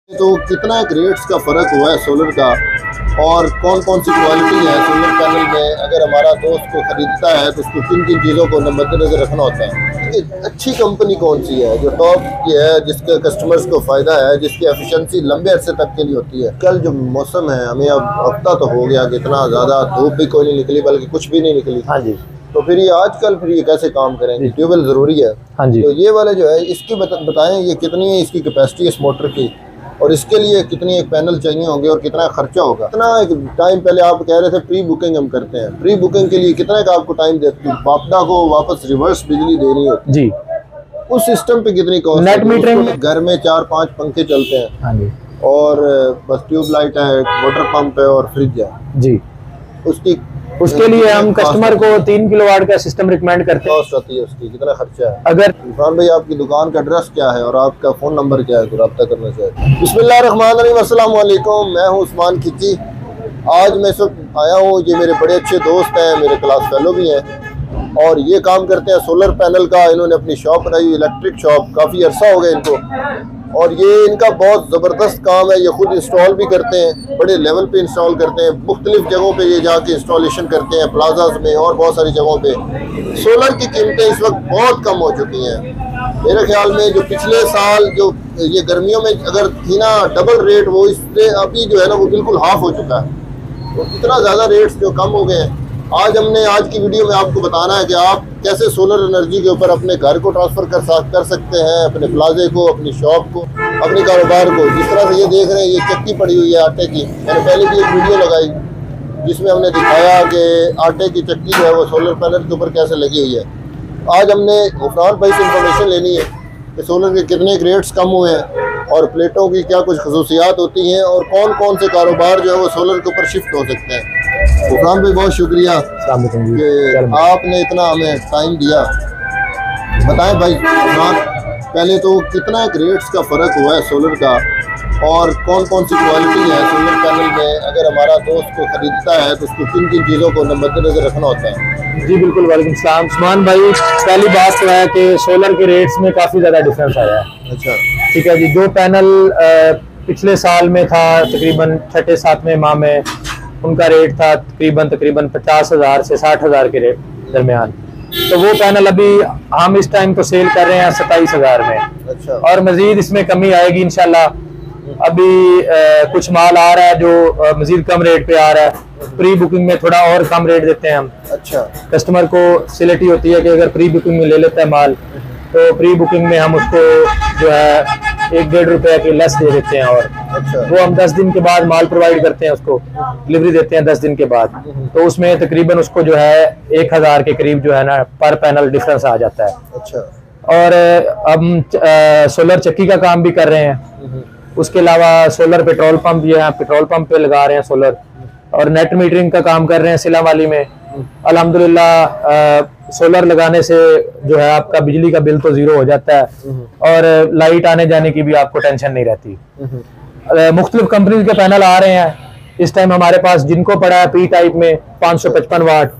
तो कितना ग्रेड्स का फ़र्क हुआ है सोलर का और कौन कौन सी क्वालिटी है सोलर पैनल में। अगर हमारा दोस्त को ख़रीदता है तो उसको किन किन चीज़ों को मद्देनज़र रखना होता है कि अच्छी कंपनी कौन सी है जो टॉप की है, जिसके कस्टमर्स को फ़ायदा है, जिसकी एफिशिएंसी लंबे अरसे तक के लिए होती है। कल जो मौसम है हमें अब हफ्ता तो हो गया कि इतना ज़्यादा धूप भी कोई नहीं निकली बल्कि कुछ भी नहीं निकली। हाँ जी। तो फिर ये आजकल फिर ये कैसे काम करेंगे? ट्यूबवेल ज़रूरी है। हाँ जी। तो ये वाले जो है इसकी बताएं ये कितनी है इसकी कैपेसिटी इस मोटर की और इसके लिए कितनी एक पैनल चाहिए होंगे और कितना खर्चा होगा। कितना एक टाइम पहले आप कह रहे थे प्री बुकिंग हम करते हैं, प्री बुकिंग के लिए कितना का आपको टाइम देते हैं? आपदा को वापस रिवर्स बिजली देनी होती जी। उस सिस्टम पे कितनी कॉस्ट? नेट मीटरिंग घर में 4-5 पंखे चलते हैं। हाँ जी। और बस ट्यूबलाइट है, वाटर पंप है और फ्रिज है जी। उसके लिए हम कस्टमर को 3 किलोवाट का सिस्टम रिकमेंड करते हैं। कॉस्ट आती है उसकी, कितना खर्चा है? अगर इरफान भाई आपकी दुकान का एड्रेस क्या है और आपका फ़ोन नंबर क्या है तो रब्ता करना चाहिए। बिस्मिल्लाहिर्रहमानिर्रहीम, अस्सलाम वालेकुम। मैं हूँ उस्मान खिची। आज मैं इस वक्त आया हूँ, ये मेरे बड़े अच्छे दोस्त हैं, मेरे क्लास फेलो भी हैं और ये काम करते हैं सोलर पैनल का। इन्होंने अपनी शॉप बनाई, इलेक्ट्रिक शॉप, काफ़ी अरसा हो गया इनको और ये इनका बहुत ज़बरदस्त काम है। ये खुद इंस्टॉल भी करते हैं, बड़े लेवल पे इंस्टॉल करते हैं, मुख्तलिफ जगहों पे ये जाके इंस्टॉलेशन करते हैं, प्लाजाज में और बहुत सारी जगहों पे। सोलर की कीमतें इस वक्त बहुत कम हो चुकी हैं। मेरे ख्याल में जो पिछले साल जो ये गर्मियों में अगर थी ना डबल रेट, वो इससे अभी जो है ना वो बिल्कुल हाफ हो चुका है। तो इतना ज़्यादा रेट्स जो कम हो गए हैं। आज की वीडियो में आपको बताना है कि आप कैसे सोलर एनर्जी के ऊपर अपने घर को ट्रांसफ़र कर सकते हैं, अपने प्लाजे को, अपनी शॉप को, अपने कारोबार को। जिस तरह से ये देख रहे हैं ये चक्की पड़ी हुई है आटे की। मैंने पहले भी एक वीडियो लगाई जिसमें हमने दिखाया कि आटे की चक्की जो है वो सोलर पैनल के ऊपर कैसे लगी हुई है। आज हमने इरफान भाई से इंफॉर्मेशन लेनी है कि सोलर के कितने ग्रेड्स कम हुए हैं और प्लेटों की क्या कुछ खसूसियात होती हैं और कौन कौन से कारोबार जो है वो सोलर के ऊपर शिफ्ट हो सकते हैं। इरफान भाई बहुत शुक्रिया कि आपने इतना हमें टाइम दिया। बताएं भाई इरफान, पहले तो कितना ग्रेड्स का फ़र्क हुआ है सोलर का और कौन कौन सी क्वालिटी है सोलर पैनल में। अगर हमारा दोस्त को ख़रीदता है तो उसको किन किन चीज़ों को मद्देनज़र रखना होता है? जी बिल्कुल। वालेकुम सलाम उस्मान भाई। पहली बात तो है कि सोलर के रेट्स में काफ़ी ज़्यादा डिफरेंस आया है। अच्छा, ठीक है जी। जो पैनल पिछले साल में था तकरीबन 6-7वें माह में, उनका रेट था तकरीबन 50,000 से 60,000 के रेट दरमियान। तो वो पैनल अभी हम इस टाइम तो सेल कर रहे हैं 27,000 में। अच्छा। और मजीद इसमें कमी आएगी इंशाल्लाह। अभी कुछ माल आ रहा है जो मजीद कम रेट पे आ रहा है। प्री बुकिंग में थोड़ा और कम रेट देते हैं हम। अच्छा। कस्टमर को फैसिलिटी होती है कि अगर प्री बुकिंग में ले लेता है माल तो प्री बुकिंग में हम उसको जो है 1-1.5 रुपए की लेस दे देते हैं। और अच्छा। वो हम 10 दिन के बाद माल प्रोवाइड करते हैं, उसको डिलीवरी देते हैं 10 दिन के बाद। तो उसमें तकरीबन उसको जो है 1,000 के करीब जो है ना पर पैनल डिफरेंस आ जाता है। अच्छा। और अब सोलर चक्की का काम भी कर रहे हैं। उसके अलावा सोलर पेट्रोल पंप भी है, पेट्रोल पंप पे लगा रहे हैं सोलर। और नेट मीटरिंग का काम कर रहे हैं सिला वाली में। अल्हम्दुलिल्लाह सोलर लगाने से जो है आपका बिजली का बिल तो 0 हो जाता है और लाइट आने जाने की भी आपको टेंशन नहीं रहती। मुख्तलिफ कंपनी के पैनल आ रहे हैं इस टाइम हमारे पास। जिनको पड़ा है पी टाइप में 555 वाट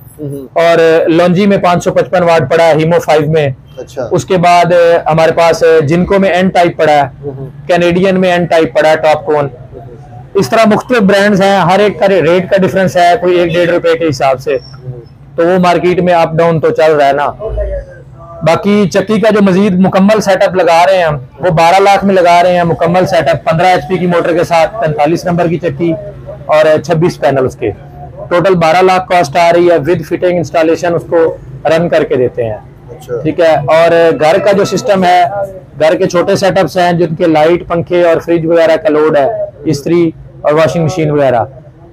और लॉन्जी में 555 वाट पड़ा है हीमो 5 में। अच्छा। उसके बाद हमारे पास जिनको में एन टाइप पड़ा है, कैनेडियन में एन टाइप पड़ा है, टॉपकॉन। इस तरह मुख्तलिफ ब्रांड्स हैं, हर एक का रेट का डिफरेंस है, कोई 1-1.5 रुपए के हिसाब से। तो वो मार्केट में अप डाउन तो चल रहा है ना। बाकी चक्की का जो मजीद मुकम्मल सेटअप लगा रहे हैं हम वो 12 लाख में लगा रहे हैं मुकम्मल सेटअप। 15 HP की मोटर के साथ 45 नंबर की चक्की और 26 पैनल, उसके टोटल 12 लाख कॉस्ट आ रही है। विद फिटिंग इंस्टॉलेशन उसको रन करके देते हैं। अच्छा। ठीक है। और घर का जो सिस्टम है, घर के छोटे सेटअप्स हैं जिनके लाइट, पंखे और फ्रिज वगैरह का लोड है, इस्त्री और वॉशिंग मशीन वगैरह,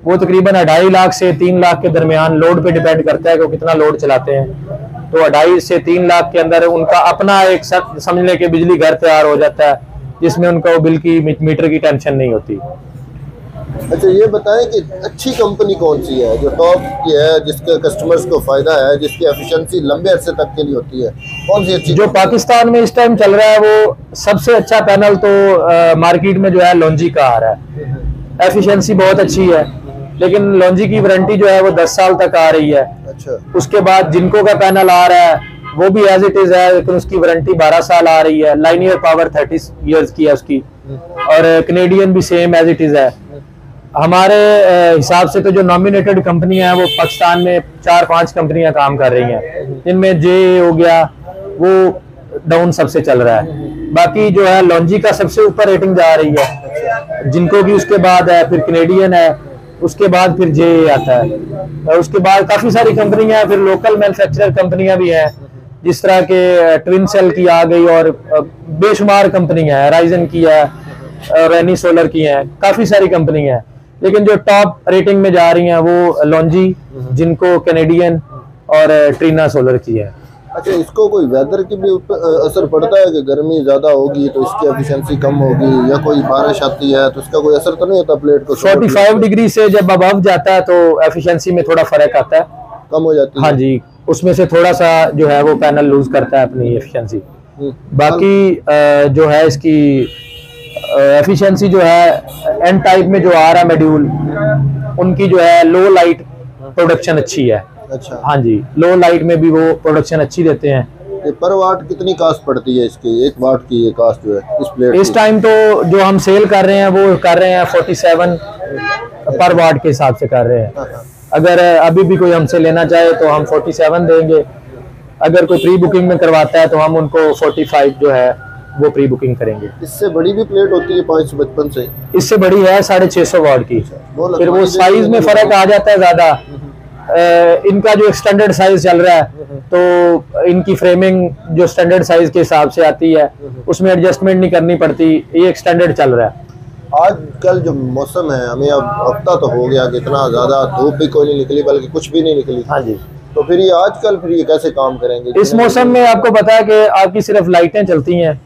वो तकरीबन 2.5 लाख से 3 लाख के दरमियान लोड पे डिपेंड करता है कि वो कितना लोड चलाते हैं। तो 2.5 से 3 लाख के अंदर उनका अपना एक समझ लें कि बिजली घर तैयार हो जाता है जिसमें उनका वो बिल की मीटर की टेंशन नहीं होती। अच्छा, ये बताएं कि अच्छी कंपनी कौन सी है जो टॉप की है, जिसके कस्टमर्स को फायदा है, जिसकी एफिशिएंसी लंबे अरसे तक के लिए होती है? कौन सी अच्छी? जो पाकिस्तान में इस टाइम चल रहा है वो सबसे अच्छा पैनल तो मार्केट में जो है लॉन्जी का आ रहा है। एफिशिएंसी बहुत अच्छी है लेकिन लॉन्जी की वारंटी जो है वो 10 साल तक आ रही है। अच्छा। उसके बाद जिनको का पैनल आ रहा है वो भी एज इट इज है लेकिन उसकी वारंटी 12 साल आ रही है। लाइनियर पावर 30 ईयर्स की है उसकी। और कनेडियन भी सेम एज इट इज है। हमारे हिसाब से तो जो नॉमिनेटेड कंपनियां हैं वो पाकिस्तान में 4-5 कंपनियां काम कर रही हैं, जिनमें जे हो गया वो डाउन सबसे चल रहा है। बाकी जो है लॉन्जी का सबसे ऊपर रेटिंग जा रही है, जिनको भी उसके बाद है, फिर कनेडियन है, उसके बाद फिर जे आता है, और उसके बाद काफी सारी कंपनियां हैं, फिर लोकल मैन्युफैक्चरर कंपनियां भी हैं, जिस तरह के ट्विन सेल की आ गई और बेशुमार कंपनियां हैं, राइजन की है, रेनी सोलर की हैं, काफी सारी कंपनियां हैं। लेकिन जो टॉप रेटिंग में जा रही हैं वो लॉन्जी, जिनको कनेडियन और ट्रीना सोलर की है। अच्छा, इसको कोई वेदर की भी असर पड़ता है कि गर्मी ज़्यादा होगी तो इसकी एफिशिएंसी कम होगी, या कोई बारिश आती है तो इसका कोई असर तो नहीं होता प्लेट को? 45 डिग्री से जब अबव जाता है तो एफिशिएंसी में थोड़ा फर्क आता है, कम हो जाती है। हाँ जी, उसमें से थोड़ा सा जो है वो पैनल लूज करता है अपनी एफिशिएंसी। बाकी जो है इसकी एफिशिएंसी जो है एन टाइप में जो आ रहा है मॉड्यूल, उनकी जो है लो लाइट प्रोडक्शन अच्छी है। अच्छा, हाँ जी, लो लाइट में भी वो प्रोडक्शन अच्छी देते हैं। ये पर वाट कितनी कास्ट पड़ती है इसकी? 1 वाट की ये कास्ट जो है इस प्लेट इस टाइम तो जो हम सेल कर रहे हैं वो कर रहे हैं 47 पर वाट के हिसाब से कर रहे हैं। अगर अभी भी कोई हमसे लेना चाहे तो हम 47 देंगे, अगर कोई प्री बुकिंग में करवाता है तो हम उनको 45 जो है वो प्री बुकिंग करेंगे। इससे बड़ी भी प्लेट होती है 555 से? इससे बड़ी है 650 वाट की। फिर वो साइज में फर्क आ जाता है ज्यादा। इनका जो स्टैंडर्ड साइज चल रहा है तो इनकी फ्रेमिंग जो स्टैंडर्ड साइज के हिसाब से आती है उसमें एडजस्टमेंट नहीं करनी पड़ती, ये एक स्टैंडर्ड चल रहा है। आजकल जो मौसम है, हमें अब हफ्ता तो हो गया कि इतना ज्यादा धूप भी कोई नहीं निकली, बल्कि कुछ भी नहीं निकली। हाँ जी, तो फिर ये आजकल फिर ये कैसे काम करेंगे? इस मौसम में आपको पता है कि आपकी सिर्फ लाइटें चलती हैं,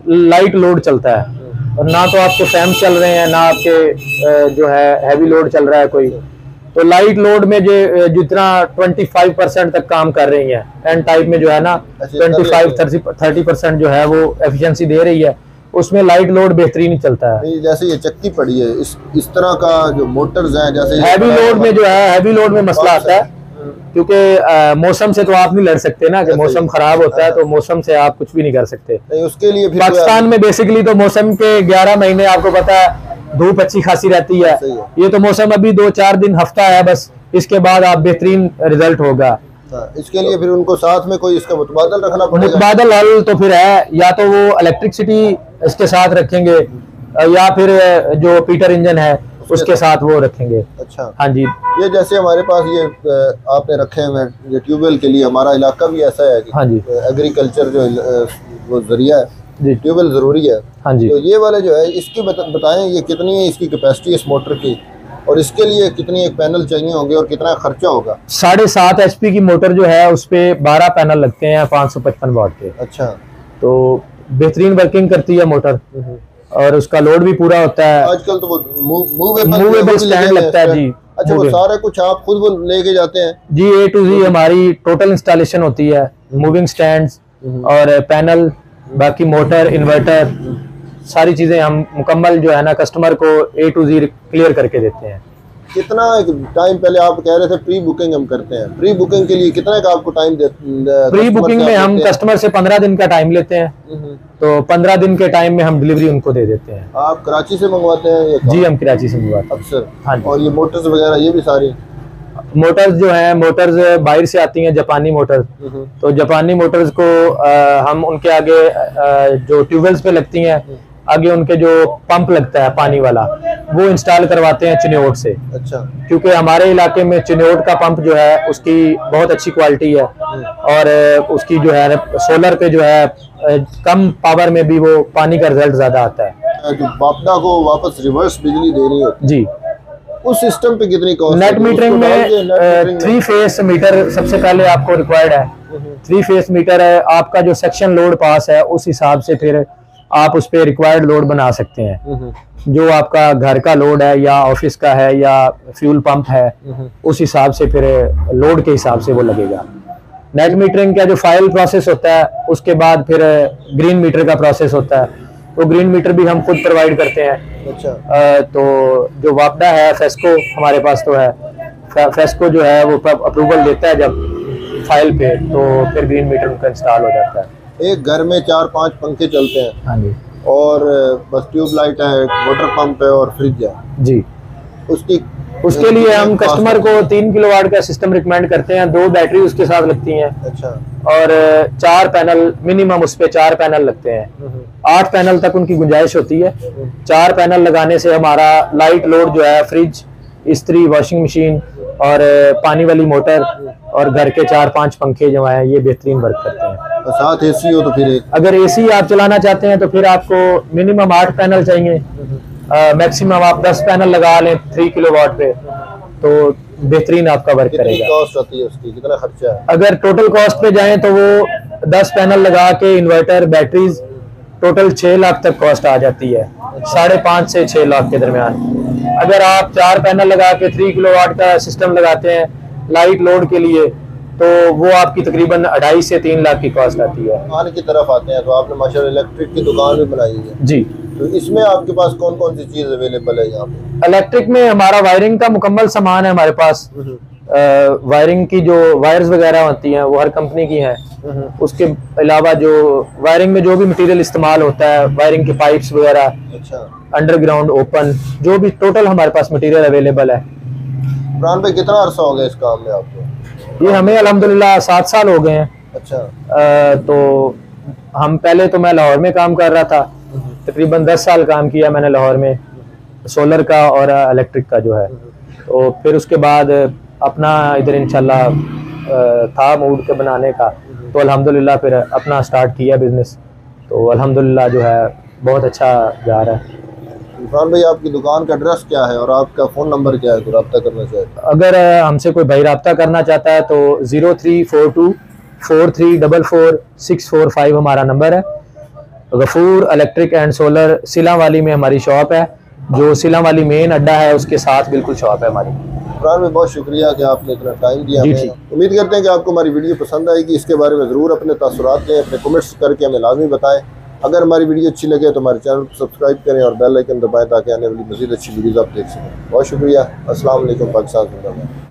लाइट लोड चलता है, और ना तो आपके फैन चल रहे हैं, ना आपके जो है हैवी लोड चल रहा है कोई। तो लाइट लोड में जो जितना 25% तक काम कर रही है, एन टाइप में जो है ना 25-30% जो है वो एफिशिएंसी दे रही है, उसमें लाइट लोड बेहतरीन चलता है। जैसे ये चक्की पड़ी है, इस तरह का जो मोटर्स हैं, जैसे हैवी लोड में जो है, हैवी लोड में मसला आता है, क्योंकि मौसम से तो आप नहीं लड़ सकते ना, कि मौसम खराब होता है तो मौसम से आप कुछ भी नहीं कर सकते। नहीं, उसके लिए फिर पाकिस्तान में बेसिकली तो मौसम के 11 महीने आपको पता है धूप अच्छी खासी रहती है। ये तो मौसम अभी 2-4 दिन हफ्ता है बस, इसके बाद आप बेहतरीन रिजल्ट होगा। इसके लिए फिर उनको साथ में कोई इसका मुतबादल रखना पड़ेगा। मुतबादल हल तो फिर है, या तो वो इलेक्ट्रिसिटी इसके साथ रखेंगे, या फिर जो पीटर इंजन है उसके साथ वो रखेंगे। अच्छा, हाँ जी। ये जैसे हमारे पास ये आपने रखे हुए ये ट्यूबवेल के लिए, हमारा इलाका भी ऐसा है कि हाँ जी, एग्रीकल्चर जो वो जरिया है, ट्यूबवेल जरूरी है। हाँ जी। तो ये वाले जो है इसकी बताएं, ये कितनी है इसकी कैपेसिटी इस मोटर की, और इसके लिए कितनी एक पैनल चाहिए होंगे और कितना खर्चा होगा? 7.5 HP की मोटर जो है उस पे 12 पैनल लगते हैं 555 वाट के। अच्छा, तो बेहतरीन वर्किंग करती है मोटर, और उसका लोड भी पूरा होता है। आजकल तो वो मूवेबल स्टैंड लगता है जी। अच्छा, वो सारा कुछ आप खुद वो लेके जाते हैं जी? A to Z हमारी टोटल इंस्टॉलेशन होती है, मूविंग स्टैंड्स और पैनल, बाकी मोटर, इन्वर्टर, सारी चीजें हम मुकम्मल जो है ना कस्टमर को A to Z क्लियर करके देते हैं। कितना टाइम पहले आप कह रहे थे प्री बुकिंग हम करते हैं, प्री बुकिंग के लिए कितना का आपको टाइम प्री बुकिंग में हम कस्टमर से 15 दिन का टाइम लेते हैं, तो 15 दिन के टाइम में हम डिलीवरी उनको दे देते हैं। आप कराची से मंगवाते हैं? जी, हम कराची से मंगवाते हैं अक्सर। हाँ, और ये मोटर्स वगैरह ये भी सारी मोटर्स जो हैं, मोटर्स बाहर से आती हैं, जापानी मोटर्स। तो जापानी मोटर्स को हम उनके आगे जो ट्यूबवेल्स पे लगती हैं, आगे उनके जो पंप लगता है पानी वाला, वो इंस्टॉल करवाते हैं चिन्योट से। अच्छा, क्योंकि हमारे इलाके में चिन्योट का पंप जो है उसकी बहुत अच्छी क्वालिटी है, और उसकी जो है सोलर पे जो है कम पावर में भी वो पानी का रिजल्ट ज्यादा आता है। जो बापडा को वापस रिवर्स बिजली देनी है जी, उस सिस्टम पे कितनी कॉस्ट? नेट मीटरिंग में 3 फेस मीटर सबसे पहले आपको रिक्वायर्ड है। 3 फेस मीटर है, आपका जो सेक्शन लोड पास है उस हिसाब से फिर आप उस पे रिक्वायर्ड लोड बना सकते हैं। जो आपका घर का लोड है या ऑफिस का है या फ्यूल पंप है, उस हिसाब से फिर लोड के हिसाब से वो लगेगा। नेट मीटरिंग का जो फाइल प्रोसेस होता है, उसके बाद फिर ग्रीन मीटर का प्रोसेस होता है, तो ग्रीन मीटर भी हम खुद प्रोवाइड करते हैं। अच्छा, तो जो वापडा है, फेस्को हमारे पास तो है, फेस्को जो है वो अप्रूवल देता है जब फाइल पे, तो फिर ग्रीन मीटर उनका इंस्टॉल हो जाता है। एक घर में 4-5 पंखे चलते हैं। हाँ जी। और बस ट्यूबलाइट है, वाटर पंप है और फ्रिज है जी। उसके लिए हम कस्टमर को 3 किलोवाट का सिस्टम रिकमेंड करते हैं, 2 बैटरी उसके साथ लगती हैं। अच्छा। और 4 पैनल मिनिमम, उस पे 4 पैनल लगते हैं। 8 पैनल तक उनकी गुंजाइश होती है। 4 पैनल लगाने से हमारा लाइट लोड जो है, फ्रिज, इस्त्री, वॉशिंग मशीन और पानी वाली मोटर और घर के 4-5 पंखे जो हैं, ये बेहतरीन वर्क करते हैं। तो साथ एसी हो तो फिर अगर एसी आप चलाना चाहते हैं तो फिर आपको मिनिमम 8 पैनल चाहिए, मैक्सिमम आप 10 पैनल लगा लें 3 किलोवाट पे, तो बेहतरीन आपका वर्क करेगा। कॉस्ट आती है उसकी, कितना खर्चा है? अगर टोटल कॉस्ट पे जाएं तो वो 10 पैनल लगा के इन्वर्टर, बैटरीज, टोटल 6 लाख तक कॉस्ट आ जाती है, 5.5 से 6 लाख के दरमियान। अगर आप 4 पैनल लगा के 3 किलोवाट का सिस्टम लगाते हैं लाइट लोड के लिए, तो वो आपकी तकरीबन 2.5 से 3 लाख की कॉस्ट आती है। दुकान की तरफ आते हैं तो आपने माशाल्लाह इलेक्ट्रिक की दुकान भी बनाई है जी। तो इसमें आपके पास कौन कौन सी चीज अवेलेबल है यहाँ पे? इलेक्ट्रिक में हमारा वायरिंग का मुकम्मल सामान है हमारे पास। वायरिंग की जो वायर्स वगैरह होती हैं वो हर कंपनी की हैं। उसके अलावा जो वायरिंग में जो भी मटेरियल इस्तेमाल होता है, वायरिंग के पाइप्स वगैरह, अच्छा, अंडरग्राउंड, ओपन, जो भी टोटल हमारे पास मटेरियल अवेलेबल है। इमरान भाई कितना अरसा हो गया इस काम में आपको? ये हमें अल्हम्दुलिल्लाह 7 साल हो गए हैं। अच्छा। तो हम पहले तो मैं लाहौर में काम कर रहा था, तकरीबन 10 साल काम किया मैंने लाहौर में, सोलर का और इलेक्ट्रिक का जो है। तो फिर उसके बाद अपना इधर इंशाल्लाह था मूड के बनाने का, तो अल्हम्दुलिल्लाह फिर अपना स्टार्ट किया बिजनेस, तो अल्हम्दुलिल्लाह जो है बहुत अच्छा जा रहा है। इरफान भाई आपकी दुकान का एड्रेस क्या है और आपका फ़ोन नंबर क्या है तो रब्ता करना चाहिए? अगर हमसे कोई भाई रब्ता करना चाहता है तो 0342 4344 645 हमारा नंबर है। गफूर इलेक्ट्रिक एंड सोलर सिलां वाली में हमारी शॉप है, जो सिलां वाली मेन अड्डा है उसके साथ बिल्कुल शॉप है हमारी। इरफान भाई बहुत शुक्रिया कि आपने इतना टाइम दिया हमें। उम्मीद करते हैं कि आपको हमारी वीडियो पसंद आएगी। इसके बारे में ज़रूर अपने तासुरात दें, अपने कमेंट्स करके हमें लाजमी बताएं। अगर हमारी वीडियो अच्छी लगे तो हमारे चैनल को सब्सक्राइब करें और बेल आइकन दबाएं ताकि आने वाली मज़ीद अच्छी वीडियोज़ आप देख सकें। बहुत शुक्रिया। अस्सलाम वालेकुम। पाकिस्तान जिंदाबाद।